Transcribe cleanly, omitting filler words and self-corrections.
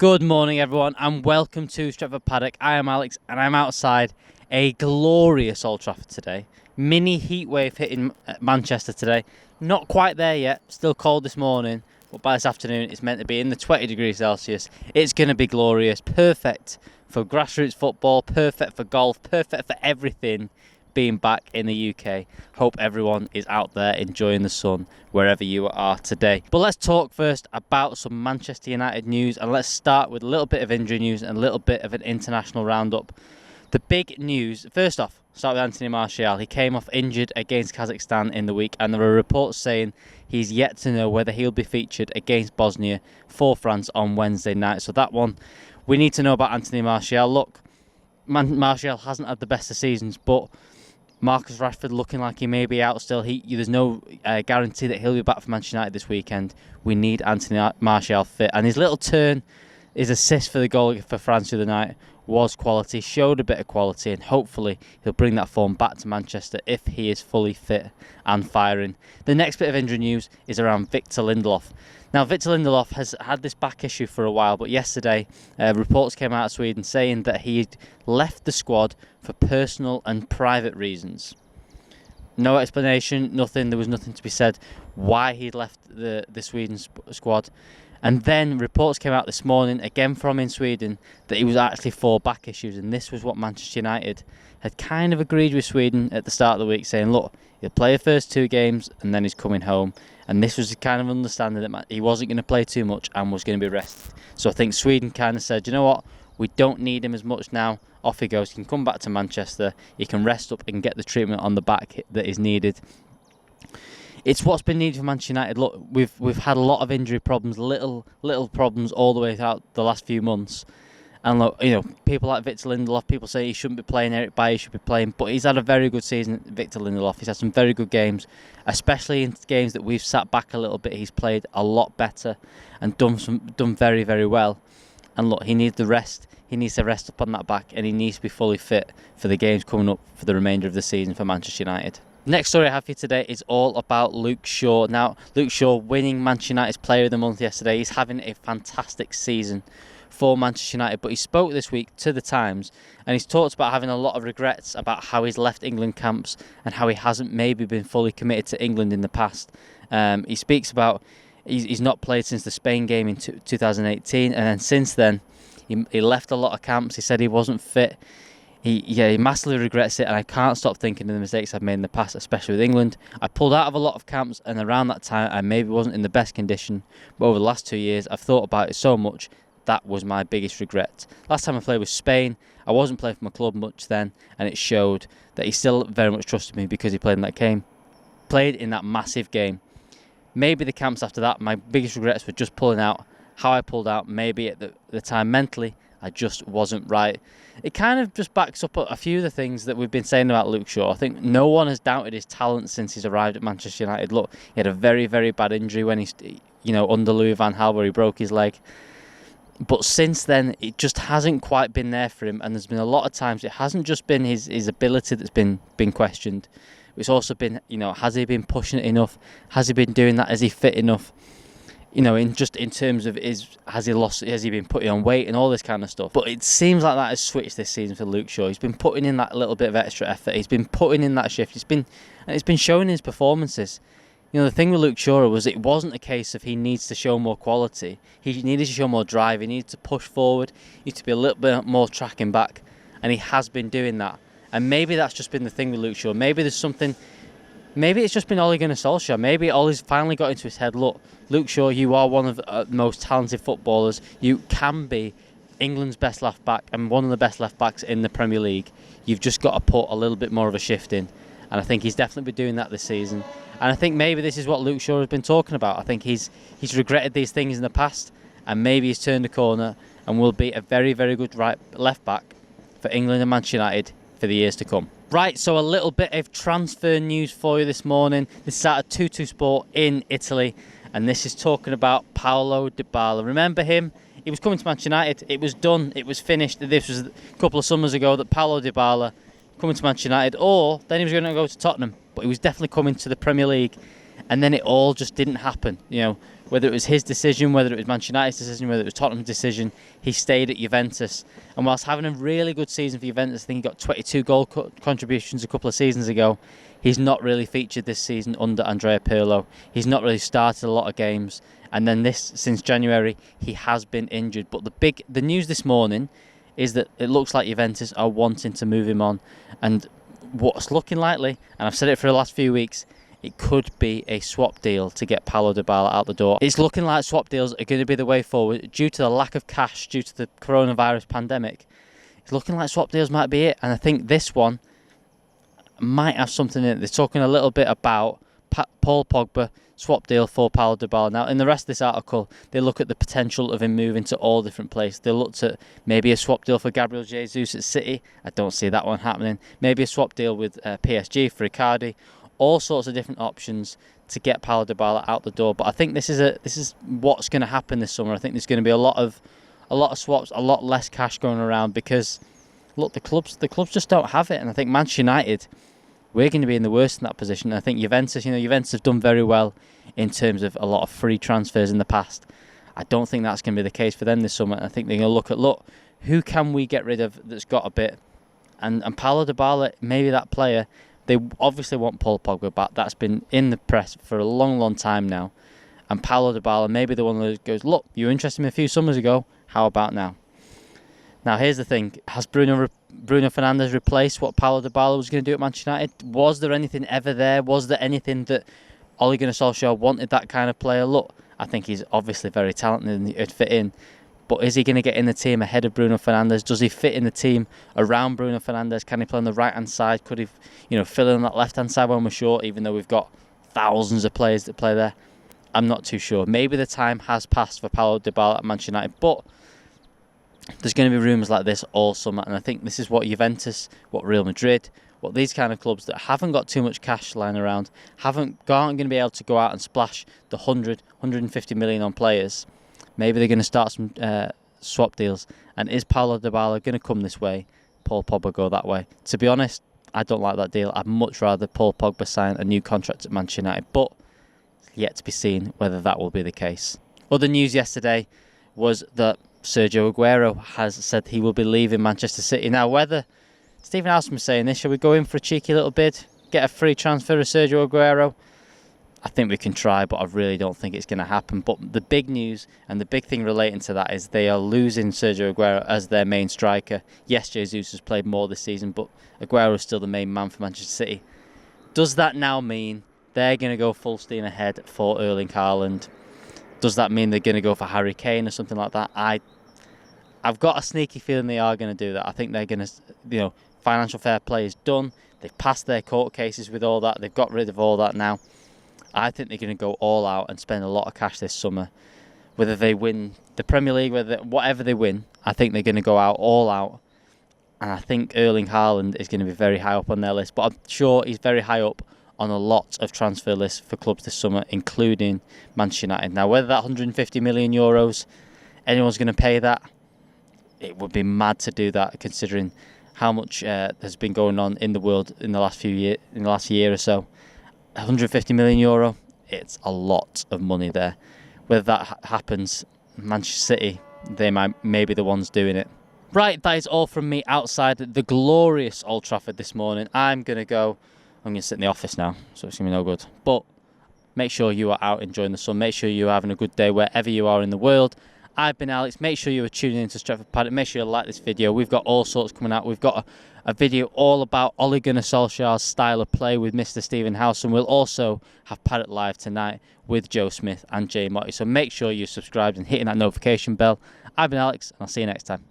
Good morning, everyone, and welcome to Stretford Paddock. I am Alex, and I'm outside a glorious Old Trafford today. Mini heatwave hitting Manchester today. Not quite there yet, still cold this morning, but by this afternoon it's meant to be in the 20 degrees Celsius. It's going to be glorious, perfect for grassroots football, perfect for golf, perfect for everything being back in the UK. Hope everyone is out there enjoying the sun wherever you are today. But let's talk first about some Manchester United news, and let's start with a little bit of injury news and a little bit of an international roundup. The big news, first off, start with Anthony Martial. He came off injured against Kazakhstan in the week, and there are reports saying he's yet to know whether he'll be featured against Bosnia for France on Wednesday night. So that one, we need to know about Anthony Martial. Look, Martial hasn't had the best of seasons, but Marcus Rashford looking like he may be out still. There's no guarantee that he'll be back for Manchester United this weekend. We need Anthony Martial fit. And his little turn, his assist for the goal for France the other night was quality, showed a bit of quality, and hopefully he'll bring that form back to Manchester if he is fully fit and firing. The next bit of injury news is around Victor Lindelof. Now, Victor Lindelof has had this back issue for a while, but yesterday reports came out of Sweden saying that he left the squad for personal and private reasons. No explanation, nothing. There was nothing to be said why he'd left the Sweden squad. And then reports came out this morning, again from in Sweden, that he was actually for back issues. And this was what Manchester United had kind of agreed with Sweden at the start of the week, saying, look, he'll play the first 2 games and then he's coming home. And this was the kind of understanding that he wasn't going to play too much and was going to be rested. So I think Sweden kind of said, you know what, we don't need him as much now. Off he goes. He can come back to Manchester. He can rest up and get the treatment on the back that is needed. It's what's been needed for Manchester United. Look, we've had a lot of injury problems, little problems all the way throughout the last few months. And look, you know, people like Victor Lindelof, people say he shouldn't be playing, Eric Bailly should be playing, but he's had a very good season, Victor Lindelof. He's had some very good games, especially in games that we've sat back a little bit. He's played a lot better and done very, very well. And look, he needs the rest. He needs to rest up on that back, and he needs to be fully fit for the games coming up for the remainder of the season for Manchester United. Next story I have for you today is all about Luke Shaw. Now, Luke Shaw winning Manchester United's Player of the Month yesterday. He's having a fantastic season for Manchester United, but he spoke this week to The Times, and he's talked about having a lot of regrets about how he's left England camps and how he hasn't maybe been fully committed to England in the past. He speaks about he's not played since the Spain game in 2018, and then since then he left a lot of camps. He said he wasn't fit. He massively regrets it, and I can't stop thinking of the mistakes I've made in the past, especially with England. I pulled out of a lot of camps, and around that time I maybe wasn't in the best condition, but over the last 2 years I've thought about it so much. That was my biggest regret. Last time I played with Spain, I wasn't playing for my club much then, and it showed that he still very much trusted me because he played in that game. Played in that massive game. Maybe the camps after that, my biggest regrets were just pulling out. How I pulled out, maybe at the time mentally, I just wasn't right. It kind of just backs up a few of the things that we've been saying about Luke Shaw. I think no one has doubted his talent since he's arrived at Manchester United. Look, he had a very, very bad injury when under Louis van Gaal, where he broke his leg. But since then, it just hasn't quite been there for him, and there's been a lot of times it hasn't just been his ability that's been questioned. It's also been, has he been pushing it enough? Has he been doing that? Is he fit enough? In terms of has he been putting on weight and all this kind of stuff. But it seems like that has switched this season for Luke Shaw. He's been putting in that little bit of extra effort. He's been putting in that shift. It's been showing in his performances. The thing with Luke Shaw was it wasn't a case of he needs to show more quality. He needed to show more drive. He needed to push forward. He needed to be a little bit more tracking back. And he has been doing that. And maybe that's just been the thing with Luke Shaw. Maybe there's something... Maybe it's just been Ole Gunnar Solskjaer. Maybe Ole's finally got into his head, look, Luke Shaw, you are one of the most talented footballers. You can be England's best left back and one of the best left backs in the Premier League. You've just got to put a little bit more of a shift in. And I think he's definitely been doing that this season. And I think maybe this is what Luke Shaw has been talking about. I think he's regretted these things in the past, and maybe he's turned the corner and will be a very, very good left back for England and Manchester United for the years to come. Right, so a little bit of transfer news for you this morning. This is out of 22 Sport in Italy, and this is talking about Paulo Dybala. Remember him? He was coming to Manchester United. It was done. It was finished. This was a couple of summers ago that Paulo Dybala coming to Manchester United, or then he was going to go to Tottenham, but he was definitely coming to the Premier League, and then it all just didn't happen. Whether it was his decision, whether it was Manchester United's decision, whether it was Tottenham's decision, he stayed at Juventus. And whilst having a really good season for Juventus, I think he got 22 goal contributions a couple of seasons ago, he's not really featured this season under Andrea Pirlo. He's not really started a lot of games. And then since January, he has been injured. But the news this morning is that it looks like Juventus are wanting to move him on. And what's looking likely, and I've said it for the last few weeks, it could be a swap deal to get Paulo Dybala out the door. It's looking like swap deals are going to be the way forward due to the lack of cash, due to the coronavirus pandemic. It's looking like swap deals might be it. And I think this one might have something in it. They're talking a little bit about Paul Pogba, swap deal for Paulo Dybala. Now, in the rest of this article, they look at the potential of him moving to all different places. They looked at maybe a swap deal for Gabriel Jesus at City. I don't see that one happening. Maybe a swap deal with PSG for Icardi. All sorts of different options to get Paulo Dybala out the door. But I think this is what's going to happen this summer. I think there's going to be a lot of swaps, a lot less cash going around because look, the clubs just don't have it. And I think Manchester United, we're going to be in the worst in that position. And I think Juventus have done very well in terms of a lot of free transfers in the past. I don't think that's going to be the case for them this summer. I think they're going to look, who can we get rid of that's got a bit? And Paulo Dybala, maybe that player. They obviously want Paul Pogba back. That's been in the press for a long, long time now. And Paulo Dybala, maybe the one that goes, look, you were interested in me a few summers ago. How about now? Now, here's the thing. Has Bruno Fernandes replaced what Paulo Dybala was going to do at Manchester United? Was there anything ever there? Was there anything that Ole Gunnar Solskjaer wanted that kind of player? Look, I think he's obviously very talented and he'd fit in. But is he going to get in the team ahead of Bruno Fernandes? Does he fit in the team around Bruno Fernandes? Can he play on the right-hand side? Could he, fill in that left-hand side when we're short, even though we've got thousands of players that play there? I'm not too sure. Maybe the time has passed for Paulo Dybala at Manchester United, but there's going to be rumours like this all summer, and I think this is what Juventus, what Real Madrid, what these kind of clubs that haven't got too much cash lying around, aren't going to be able to go out and splash the 150 million on players. Maybe they're going to start some swap deals. And is Paulo Dybala going to come this way? Paul Pogba go that way? To be honest, I don't like that deal. I'd much rather Paul Pogba sign a new contract at Manchester United. But yet to be seen whether that will be the case. Other news yesterday was that Sergio Aguero has said he will be leaving Manchester City. Now, whether Stephen Howson was saying this, shall we go in for a cheeky little bid? Get a free transfer of Sergio Aguero? I think we can try, but I really don't think it's going to happen. But the big news and the big thing relating to that is they are losing Sergio Aguero as their main striker. Yes, Jesus has played more this season, but Aguero is still the main man for Manchester City. Does that now mean they're going to go full steam ahead for Erling Haaland? Does that mean they're going to go for Harry Kane or something like that? I've got a sneaky feeling they are going to do that. I think they're going to, financial fair play is done. They've passed their court cases with all that. They've got rid of all that now. I think they're going to go all out and spend a lot of cash this summer. Whether they win the Premier League, whatever they win, I think they're going to go out all out. And I think Erling Haaland is going to be very high up on their list. But I'm sure he's very high up on a lot of transfer lists for clubs this summer, including Manchester United. Now, whether that 150 million euros, anyone's going to pay that, it would be mad to do that, considering how much has been going on in the world in the last year or so. 150 million euro, it's a lot of money there. Whether that happens, Manchester City, they may be the ones doing it. Right, that is all from me outside the glorious Old Trafford this morning. I'm going to sit in the office now, so it's going to be no good. But make sure you are out enjoying the sun. Make sure you're having a good day wherever you are in the world. I've been Alex. Make sure you are tuning into Stretford Paddock. Make sure you like this video. We've got all sorts coming out. We've got a video all about Ole Gunnar Solskjaer's style of play with Mr. Stephen Howson. We'll also have Paddock Live tonight with Joe Smith and Jay Motti. So make sure you're subscribed and hitting that notification bell. I've been Alex, and I'll see you next time.